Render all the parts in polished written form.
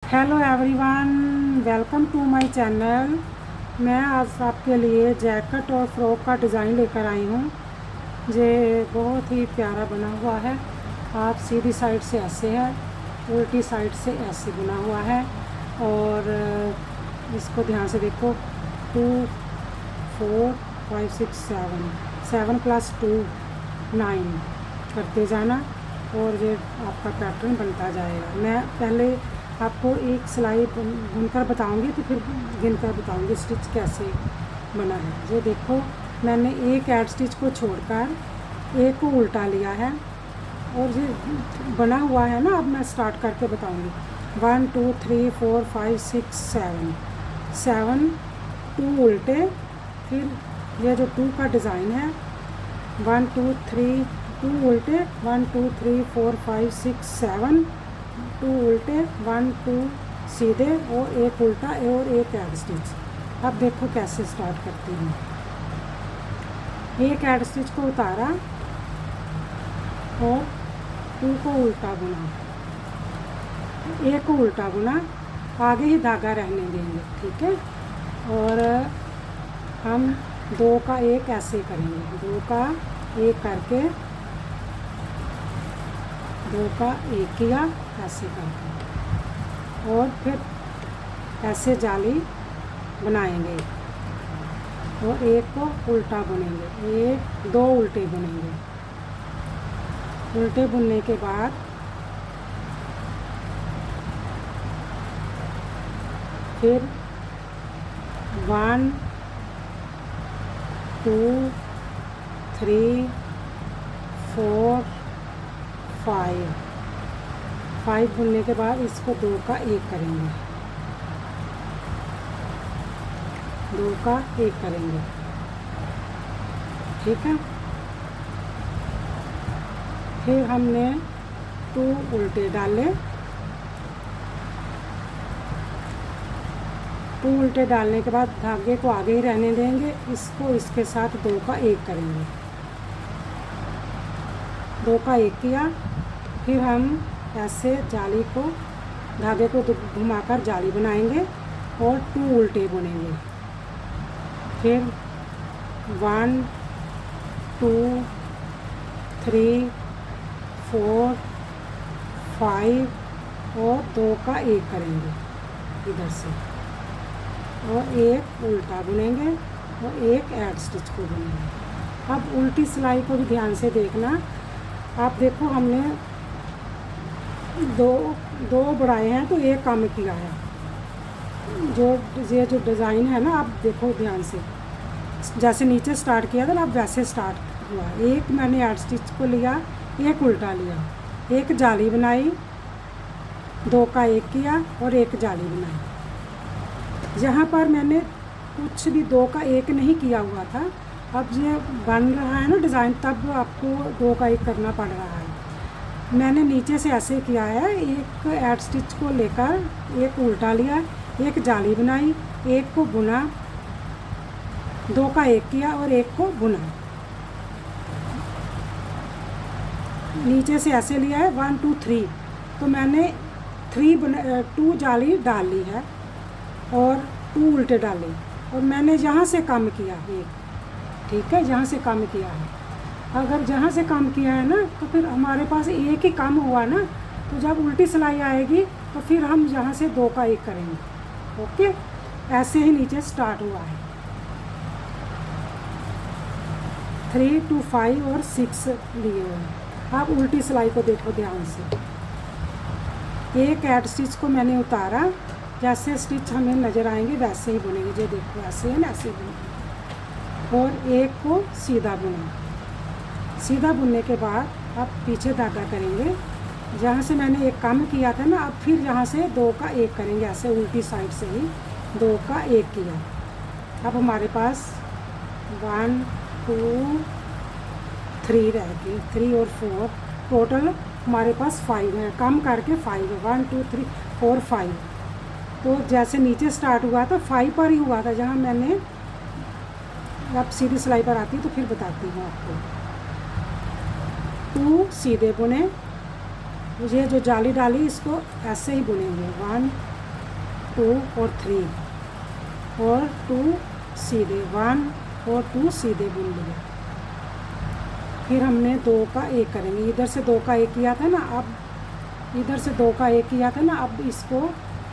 Hello everyone, welcome to my channel. मैं आज आपके लिए जैकेट और फ्रॉक का डिज़ाइन लेकर आई हूँ। ये बहुत ही प्यारा बना हुआ है। आप सीधी साइड से ऐसे है, उल्टी साइड से ऐसे बना हुआ है। और इसको ध्यान से देखो, 2 4 5 6 7 7 + 2 9 करते जाना और ये आपका पैटर्न बनता जाएगा। मैं पहले आपको एक सिलाई बुनकर बताऊंगी, तो फिर गिनकर बताऊंगी स्टिच कैसे बना है। ये देखो, मैंने एक ऐड स्टिच को छोड़कर एक को उल्टा लिया है और ये बना हुआ है ना। अब मैं स्टार्ट करके बताऊंगी। 1 2 3 4 5 6 7 7 2 उल्टे, फिर ये जो 2 का डिज़ाइन है 1 2 3 2 उल्टे, 1 2 3 4 5 6 7 2 उल्टे, 1 2 सीधे और एक उल्टा और एक ऐड स्टिच। अब देखो कैसे स्टार्ट करती हूँ। एक ऐड स्टिच को उतारा और 2 को उल्टा बुना, एक को उल्टा बुना, आगे ही धागा रहने देंगे, ठीक है। और हम 2 का 1 ऐसे करेंगे, 2 का 1 करके 2 का 1 किया ऐसे करके, और फिर ऐसे जाली बनाएंगे और एक को उल्टा बुनेंगे, एक 2 उल्टे बुनेंगे। उल्टे बुनने के बाद फिर 1 2 3 4 5 बुनने के बाद इसको 2 का 1 करेंगे, 2 का 1 करेंगे, ठीक है। फिर हमने 2 उल्टे डाले, 2 उल्टे डालने के बाद धागे को आगे ही रहने देंगे, इसको इसके साथ 2 का 1 करेंगे, 2 का 1 किया। फिर हम ऐसे जाली को, धागे को घुमाकर जाली बनाएंगे और 2 उल्टे बुनेंगे। फिर 1 2 3 4 5 और 2 का 1 करेंगे इधर से, और एक उल्टा बुनेंगे और एक ऐड स्टिच को बुनेंगे। अब उल्टी सिलाई को भी ध्यान से देखना। आप देखो, हमने दो बढ़ाए हैं तो एक कम किया है। ये जो डिज़ाइन है ना, आप देखो ध्यान से, जैसे नीचे स्टार्ट किया था ना, अब वैसे स्टार्ट हुआ। एक मैंने ऐड स्टिच को लिया, एक उल्टा लिया, एक जाली बनाई, 2 का 1 किया और एक जाली बनाई। जहाँ पर मैंने कुछ भी 2 का 1 नहीं किया हुआ था, अब ये बन रहा है ना डिज़ाइन, तब आपको 2 का 1 करना पड़ रहा है। मैंने नीचे से ऐसे किया है, एक ऐड स्टिच को लेकर एक उल्टा लिया, एक जाली बनाई, एक को बुना, 2 का 1 किया और एक को बुना। नीचे से ऐसे लिया है 1 2 3, तो मैंने 2 जाली डाल ली है और 2 उल्टे डाले, और मैंने यहाँ से कम किया एक, ठीक है, यहाँ से कम किया है। अगर जहाँ से कम किया है ना, तो फिर हमारे पास एक ही कम हुआ ना, तो जब उल्टी सिलाई आएगी तो फिर हम यहाँ से 2 का 1 करेंगे। ओके, ऐसे ही नीचे स्टार्ट हुआ है। 3 2 5 और 6 लिए हुए हैं। आप उल्टी सिलाई को देखो ध्यान से। एक ऐड स्टिच को मैंने उतारा, जैसे स्टिच हमें नज़र आएंगे वैसे ही बुनेंगे। ये देखो, ऐसे है ना, ऐसे बुनेंगे और एक को सीधा बुना। सीधा बुनने के बाद आप पीछे धागा करेंगे, जहाँ से मैंने एक कम किया था ना, अब फिर यहाँ से 2 का 1 करेंगे, ऐसे उल्टी साइड से ही 2 का 1 किया। अब हमारे पास 1 2 3 रह गए, 3 और 4, टोटल हमारे पास 5 है, कम करके 5 है, 1 2 3 4 5। तो जैसे नीचे स्टार्ट हुआ था 5 पर ही हुआ था, जहाँ मैंने, अब सीधी सिलाई पर आती तो फिर बताती हूँ आपको। 2 सीधे बुने, ये जो जाली डाली इसको ऐसे ही बुनेंगे, 1 2 और 3 और 2 सीधे, 1 और 2 सीधे बुन लिए। फिर हमने 2 का 1 करेंगे, इधर से 2 का 1 किया था ना, अब इधर से 2 का 1 किया था ना, अब इसको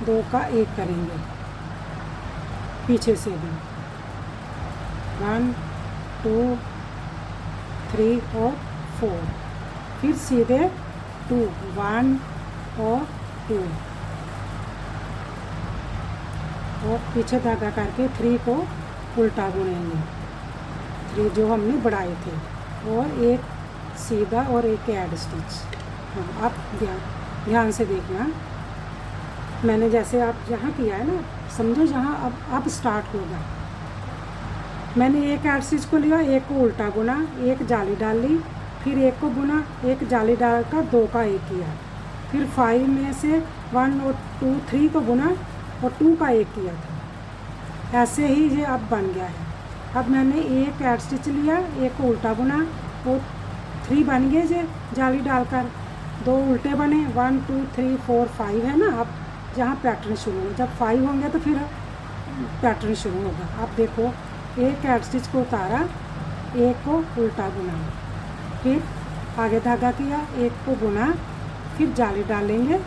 2 का 1 करेंगे पीछे से भी, 1 2 3 और 4, फिर सीधे 2, 1 और 2 और पीछे धागा करके 3 को उल्टा बुनेंगे, 3 जो हमने बढ़ाए थे, और एक सीधा और एक ऐड स्टिच। हाँ, आप ध्यान से देखना, मैंने जैसे आप जहाँ किया है ना, समझो जहाँ अब स्टार्ट होगा। मैंने एक ऐड स्टिच को लिया, एक को उल्टा बुना, एक जाली डाल ली, फिर एक को बुना, एक जाली डालकर 2 का 1 किया, फिर 5 में से 1 और 2 3 को बुना और 2 का 1 किया था। ऐसे ही ये अब बन गया है। अब मैंने एक ऐड स्टिच लिया, एक को उल्टा बुना और 3 बन गए जे जाली डालकर, 2 उल्टे बने, 1 2 3 4 5 है ना। अब जहाँ पैटर्न शुरू हो, जब 5 होंगे तो फिर पैटर्न शुरू होगा। अब देखो, एक ऐड स्टिच को उतारा, एक को उल्टा बुना, फिर आगे धागा किया, एक को बुना, फिर जाली डालेंगे,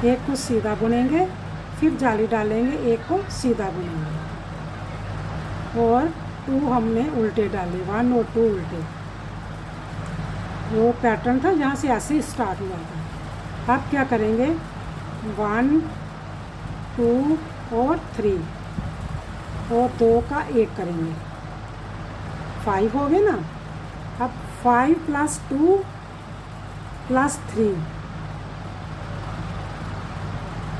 एक को सीधा बुनेंगे, फिर जाली डालेंगे, एक को सीधा बुनेंगे, और 2 हमने उल्टे डाले, 1 और 2 उल्टे। वो पैटर्न था जहाँ से ऐसे स्टार्ट हुआ था। अब क्या करेंगे, 1 2 और 3 और 2 का 1 करेंगे, 5 हो गए ना। अब 5 + 2 + 3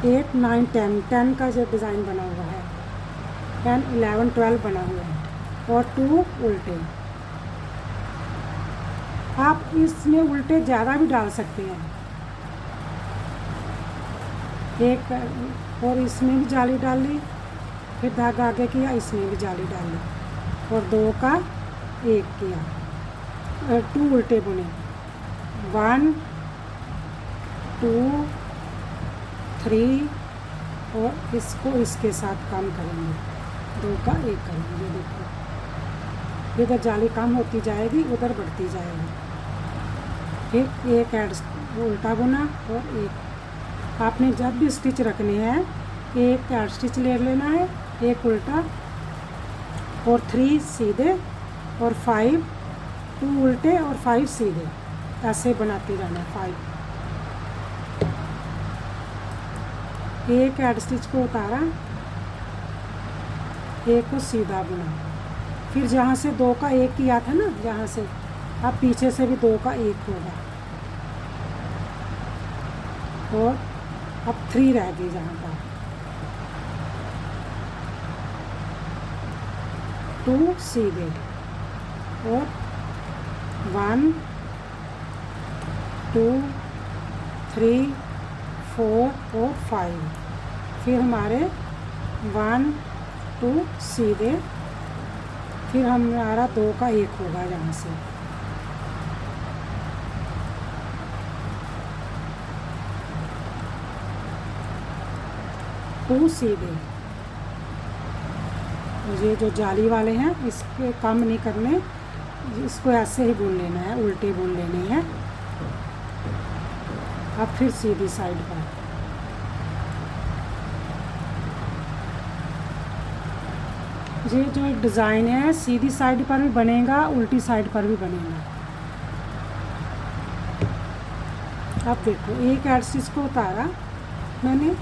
8 9 10 का जो डिज़ाइन बना हुआ है, 10 11 12 बना हुआ है, और 2 उल्टे। आप इसमें उल्टे ज़्यादा भी डाल सकते हैं, एक और इसमें भी जाली डाल ली, फिर धागा आगे किया, इसमें भी जाली डाल ली, और 2 का 1 किया, और 2 उल्टे बुने, 1 2 3 और इसको इसके साथ कम करेंगे, 2 का 1 करेंगे। देखो, इधर जाली कम होती जाएगी, उधर बढ़ती जाएगी। फिर एक ऐड उल्टा बुना और एक। आपने जब भी स्टिच रखने हैं, एक ऐड स्टिच ले लेना है, एक उल्टा और 3 सीधे और 5 2 उल्टे और 5 सीधे, ऐसे बनाते रहना। 5 एक ऐड स्टिच को उतारा, एक को सीधा बुना, फिर जहाँ से 2 का 1 किया था ना, जहाँ से, अब पीछे से भी 2 का 1 होगा, और अब 3 रह गई जहाँ पर, 2 सीधे और 1 2 3 4 और 5, फिर हमारे 1 2 सीधे, फिर हमारा 2 का 1 होगा यहाँ से, टू सीधे। ये जो जाली वाले हैं, इसके काम नहीं करने, इसको ऐसे ही बुन लेना है, उल्टे बुन लेने हैं। अब फिर सीधी साइड पर, ये जो डिज़ाइन है सीधी साइड पर भी बनेगा, उल्टी साइड पर भी बनेगा। अब देखो, एक ऐड स्टिच को उतारा मैंने,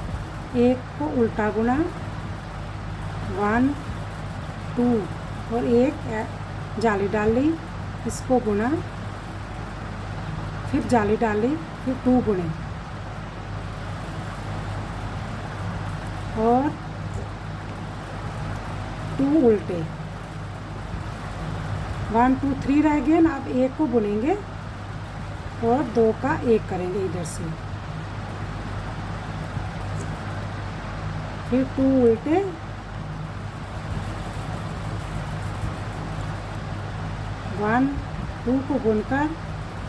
एक को उल्टा बुना, 1 2 और एक जाली डाल ली, इसको बुना, फिर जाली डाल ली, फिर 2 बुने, और 2 उल्टे, 1 2 3 रह गए ना। अब एक को बुनेंगे और 2 का 1 करेंगे इधर से, फिर 2 उल्टे, 1 2 को बुनकर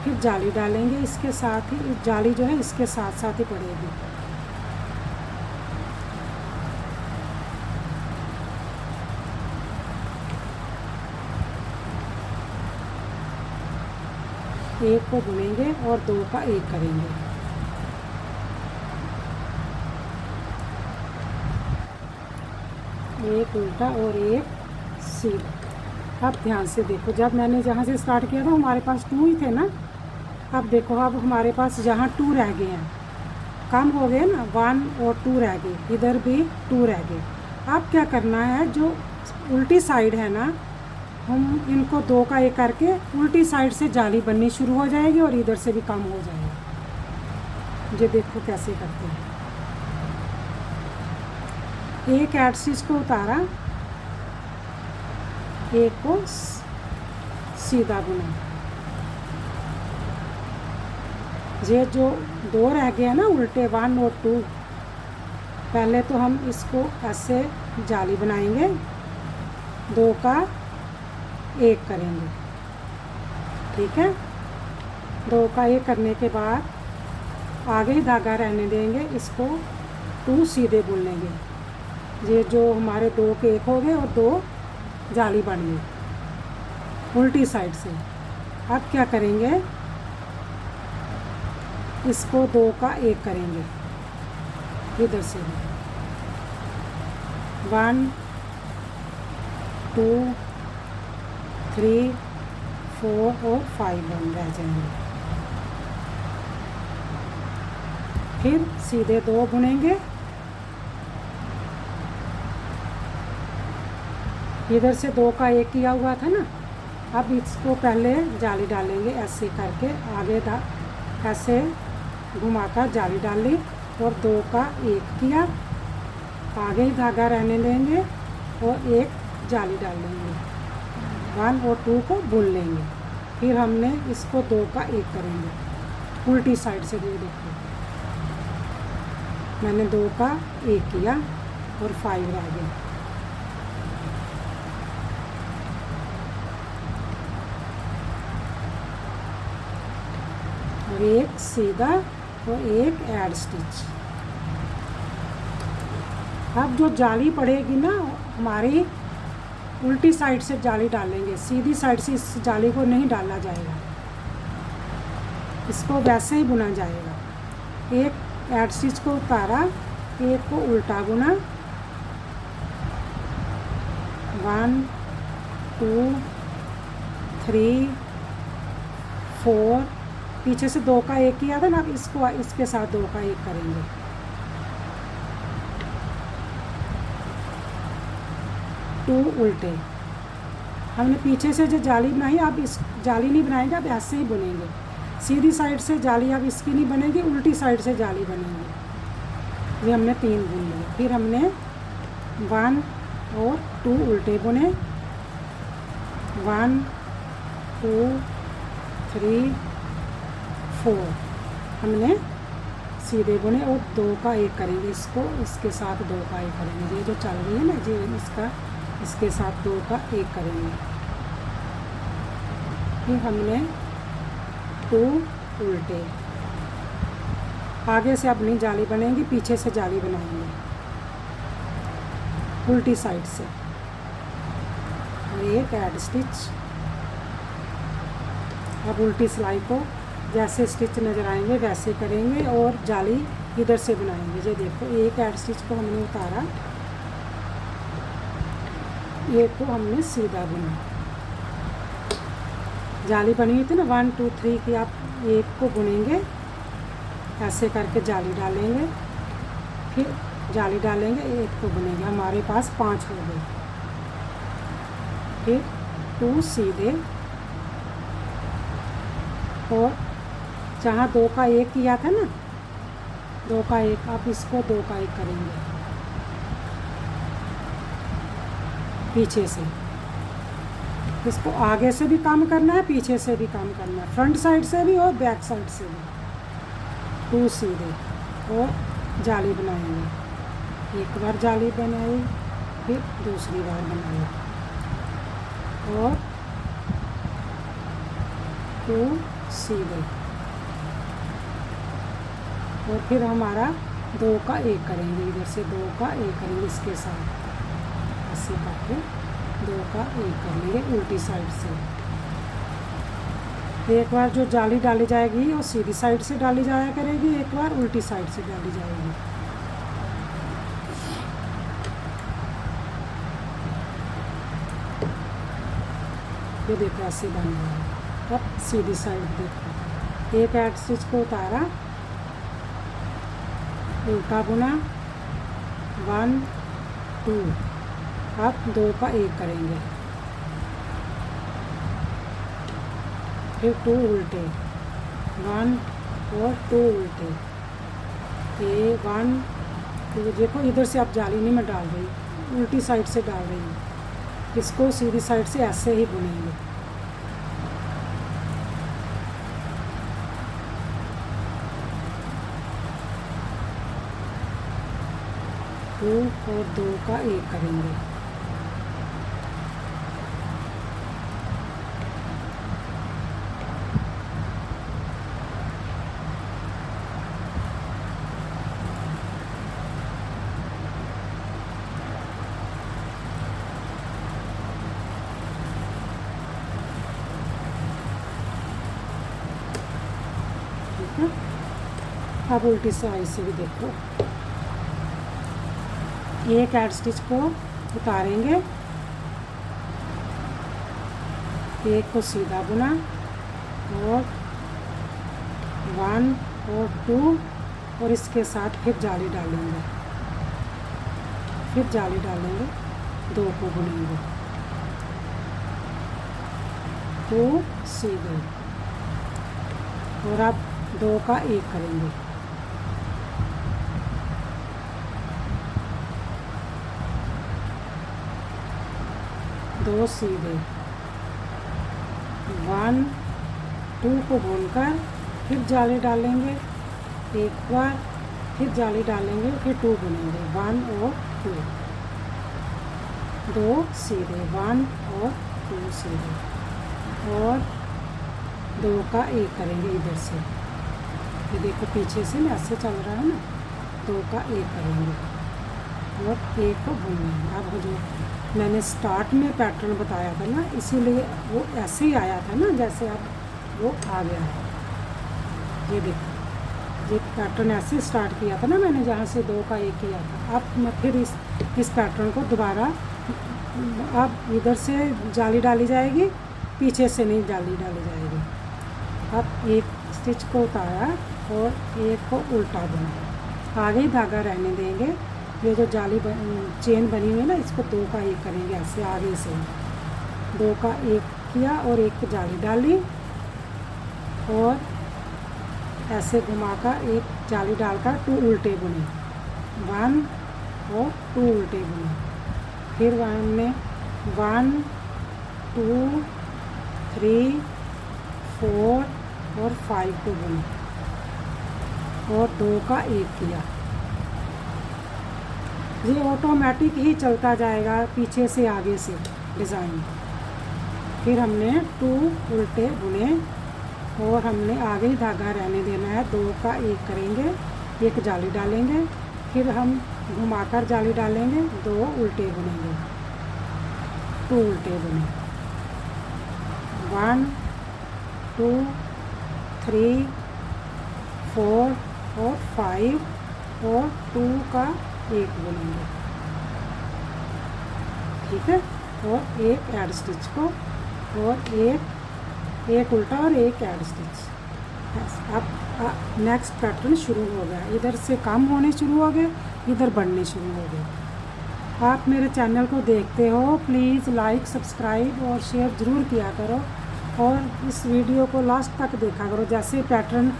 फिर जाली डालेंगे, इसके साथ ही जाली जो है इसके साथ साथ ही पड़ेगी, एक को बुनेंगे और दो का एक करेंगे। एक उल्टा और एक सीधा। अब ध्यान से देखो, जब मैंने जहाँ से स्टार्ट किया था हमारे पास 2 ही थे ना। अब देखो, अब हमारे पास जहाँ 2 रह गए हैं, कम हो गए ना, 1 और 2 रह गए, इधर भी 2 रह गए। अब क्या करना है, जो उल्टी साइड है ना, हम इनको 2 का एक करके उल्टी साइड से जाली बननी शुरू हो जाएगी और इधर से भी कम हो जाएगा। ये देखो कैसे करते हैं। एक ऐड स्टिच को उतारा, एक को सीधा बुना। ये जो 2 रह गए हैं ना उल्टे, 1 और 2, पहले तो हम इसको ऐसे जाली बनाएंगे, 2 का एक करेंगे, ठीक है। 2 का एक करने के बाद आगे ही धागा रहने देंगे, इसको 2 सीधे बुन लेंगे। ये जो हमारे 2 के एक हो गए और 2 जाली बन गई उल्टी साइड से। अब क्या करेंगे, इसको 2 का एक करेंगे इधर से, 1 2 3 4 और 5 बन रह जाएंगे। फिर सीधे 2 बुनेंगे, इधर से 2 का एक किया हुआ था ना। अब इसको पहले जाली डालेंगे, ऐसे करके आगे ऐसे घुमाकर जाली डाली और 2 का एक किया, आगे ही धागा रहने देंगे और एक जाली डाल लेंगे, 1 और 2 को बुन लेंगे। फिर हमने इसको 2 का एक करेंगे उल्टी साइड से। ये देखो, मैंने 2 का एक किया और 5 रह गए। और एक सीधा और एक ऐड स्टिच। अब जो जाली पड़ेगी ना, हमारी उल्टी साइड से जाली डालेंगे, सीधी साइड से इस जाली को नहीं डाला जाएगा, इसको वैसे ही बुना जाएगा। एक ऐड स्टिच को उतारा, एक को उल्टा बुना, 1 2 3 4, पीछे से 2 का एक किया था ना, अब इसको इसके साथ 2 का एक करेंगे। टू उल्टे, हमने पीछे से जो जाली बनाई, अब इस जाली नहीं बनाएंगे, अब ऐसे ही बुनेंगे। सीधी साइड से जाली अब इसकी नहीं बनेगी, उल्टी साइड से जाली बनेगी। ये हमने 3 बुन लिए। फिर हमने 1 और 2 उल्टे बुने, 1 2 3 4 हमने सीधे बुने और 2 का एक करेंगे, इसको इसके साथ 2 का एक करेंगे। ये जो चल रही है ना जी, इसके साथ 2 का एक करेंगे। फिर हमने 2 उल्टे, आगे से अपनी जाली बनेगी, पीछे से जाली बनाएंगे उल्टी साइड से। और एक ऐड स्टिच। अब उल्टी सिलाई को जैसे स्टिच नज़र आएंगे वैसे करेंगे और जाली इधर से बनाएंगे। ये देखो, एक ऐड स्टिच को हमने उतारा, एक को हमने सीधा बुना। जाली बनी हुई थी ना 1 2 3 की, आप एक को बुनेंगे, ऐसे करके जाली डालेंगे, फिर जाली डालेंगे, एक को बुनेंगे। हमारे पास 5 हो गए। फिर 2 सीधे और जहाँ 2 का एक किया था ना, 2 का एक, आप इसको 2 का एक करेंगे पीछे से। इसको आगे से भी काम करना है, पीछे से भी काम करना है, फ्रंट साइड से भी और बैक साइड से भी। 2 सीधे और जाली बनाएंगे, एक बार जाली बनाई, फिर दूसरी बार बनाई और 2 सीधे, और फिर हमारा 2 का एक करेंगे, इधर से 2 का एक करेंगे, इसके साथ ऐसे करके 2 का एक कर लेंगे उल्टी साइड से। एक बार जो जाली डाली जाएगी वो सीधी साइड से डाली जाया करेगी, एक बार उल्टी साइड से डाली जाएगी। ये देखो ऐसे बन रहा है। अब सीधी साइड देखो, एक एड स्टिच को उतारा, उल्टा बुना, 1 2, अब 2 का 1 करेंगे, फिर 2 उल्टे, 1 और 2 उल्टे, 1 2। देखो इधर से आप जाली नहीं मैं डाल रही, उल्टी साइड से डाल रही हूँ। इसको सीधी साइड से ऐसे ही बुनेंगे। दो और 2 का 1 करेंगे, ठीक है। अब उल्टी साइड से भी देखो, एक एड स्टिच को उतारेंगे, एक को सीधा बुना और 1 और 2 और इसके साथ फिर जाली डालेंगे, फिर जाली डालेंगे, 2 को बुनेंगे, 2 सीधे और अब 2 का 1 करेंगे, दो सीधे, 1 2 को बुनकर फिर जाली डालेंगे, एक बार फिर जाली डालेंगे, फिर 2 बुनेंगे, 1 और 2, 2 सीधे, 1 और 2 सीधे और 2 का 1 करेंगे इधर से। ये देखो पीछे से ना ऐसे चल रहा है ना, 2 का 1 करेंगे और 1 को बुनेंगे। अब जो मैंने स्टार्ट में पैटर्न बताया था ना, इसीलिए वो ऐसे ही आया था ना जैसे अब वो आ गया है। ये देखो, ये पैटर्न ऐसे स्टार्ट किया था ना मैंने, जहाँ से 2 का 1 किया था। अब मैं फिर इस पैटर्न को दोबारा, अब इधर से जाली डाली जाएगी, पीछे से नहीं जाली डाली जाएगी। अब एक स्टिच को उतारा और एक को उल्टा बुना, आगे ही धागा रहने देंगे। ये जो जाली चेन बनी हुई है ना, इसको 2 का 1 करेंगे, ऐसे आगे से 2 का 1 किया और एक जाली डाली और ऐसे घुमाकर एक जाली डालकर 2 उल्टे बुने, 1 और 2 उल्टे बुने, फिर हमने 1 2 3 4 और 5 को बुने और 2 का 1 किया। ये ऑटोमेटिक ही चलता जाएगा पीछे से आगे से डिज़ाइन। फिर हमने 2 उल्टे बुने और हमने आगे ही धागा रहने देना है, 2 का 1 करेंगे, एक जाली डालेंगे, फिर हम घुमाकर जाली डालेंगे, 2 उल्टे बुनेंगे, 2 उल्टे बुने, 1 2 3 4 और 5 और 2 का 1 बुनेंगे, ठीक है। और एक एड स्टिच को और एक उल्टा और एक एड स्टिच। अब नेक्स्ट पैटर्न शुरू हो गया, इधर से कम होने शुरू हो गए, इधर बढ़ने शुरू हो गए। आप मेरे चैनल को देखते हो, प्लीज़ लाइक सब्सक्राइब और शेयर ज़रूर किया करो और इस वीडियो को लास्ट तक देखा करो। जैसे पैटर्न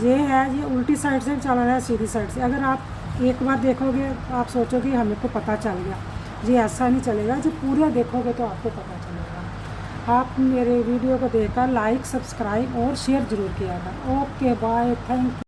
ये है, ये उल्टी साइड से चल रहा है, सीधी साइड से। अगर आप एक बार देखोगे आप सोचोगे हमें को पता चल गया, ये ऐसा नहीं चलेगा। जब पूरा देखोगे तो आपको पता चलेगा। आप मेरे वीडियो को देखकर लाइक सब्सक्राइब और शेयर ज़रूर किया करें। Okay bye, thank you.